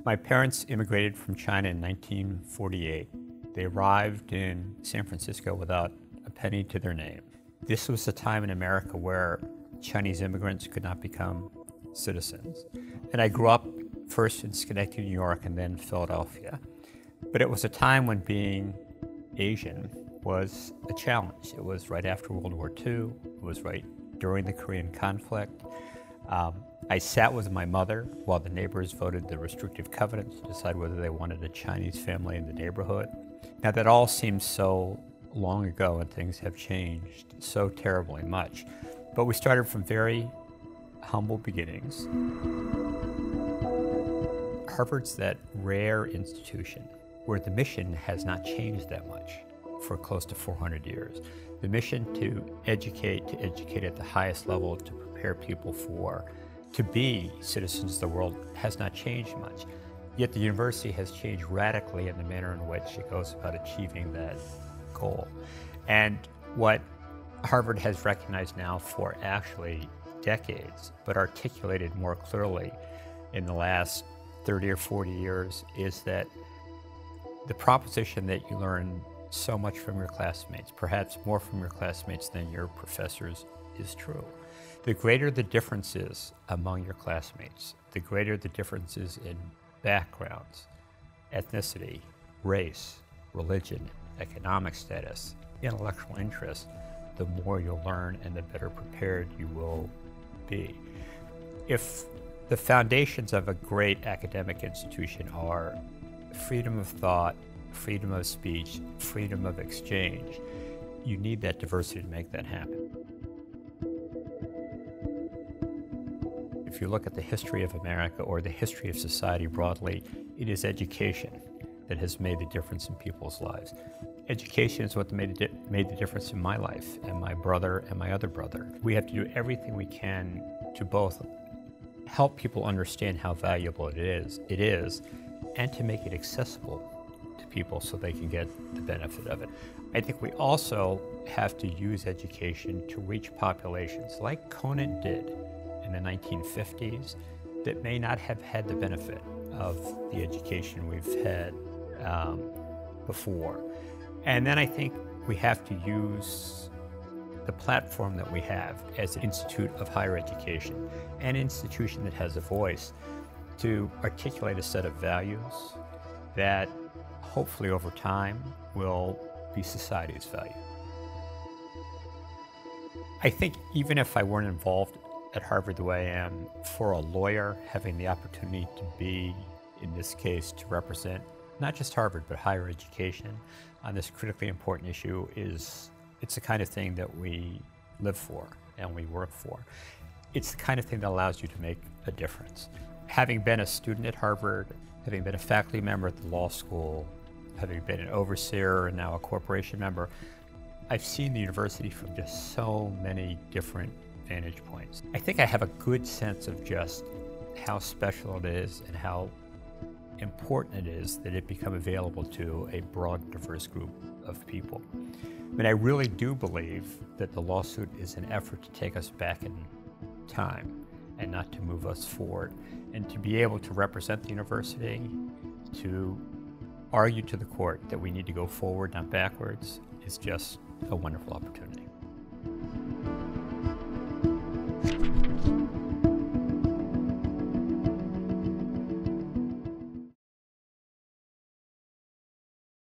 My parents immigrated from China in 1948. They arrived in San Francisco without a penny to their name. This was a time in America where Chinese immigrants could not become citizens. And I grew up first in Schenectady, New York, and then Philadelphia. But it was a time when being Asian was a challenge. It was right after World War II. It was right during the Korean conflict. I sat with my mother while the neighbors voted the restrictive covenants to decide whether they wanted a Chinese family in the neighborhood. Now that all seems so long ago and things have changed so terribly much. But we started from very humble beginnings. Harvard's that rare institution where the mission has not changed that much for close to 400 years. The mission to educate at the highest level, to prepare people to be citizens of the world has not changed much. Yet the university has changed radically in the manner in which it goes about achieving that goal. And what Harvard has recognized now for actually decades, but articulated more clearly in the last 30 or 40 years, is that the proposition that you learn so much from your classmates, perhaps more from your classmates than your professors, is true. The greater the differences among your classmates, the greater the differences in backgrounds, ethnicity, race, religion, economic status, intellectual interest, the more you'll learn and the better prepared you will be. If the foundations of a great academic institution are freedom of thought, freedom of speech, freedom of exchange, you need that diversity to make that happen. If you look at the history of America or the history of society broadly, it is education that has made the difference in people's lives. Education is what made the difference in my life and my brother and my other brother. We have to do everything we can to both help people understand how valuable it is, and to make it accessible to people so they can get the benefit of it. I think we also have to use education to reach populations like Conant did in the 1950s that may not have had the benefit of the education we've had before. And then I think we have to use the platform that we have as an institute of higher education, an institution that has a voice, to articulate a set of values that hopefully over time will be society's value. I think even if I weren't involved at Harvard the way I am, for a lawyer, having the opportunity to be, in this case, to represent not just Harvard, but higher education on this critically important issue it's the kind of thing that we live for and we work for. It's the kind of thing that allows you to make a difference. Having been a student at Harvard, having been a faculty member at the law school, having been an overseer and now a corporation member, I've seen the university from just so many different vantage points. I think I have a good sense of just how special it is and how important it is that it become available to a broad, diverse group of people. I mean, I really do believe that the lawsuit is an effort to take us back in time and not to move us forward. And to be able to represent the university, to argue to the court that we need to go forward, not backwards, is just a wonderful opportunity.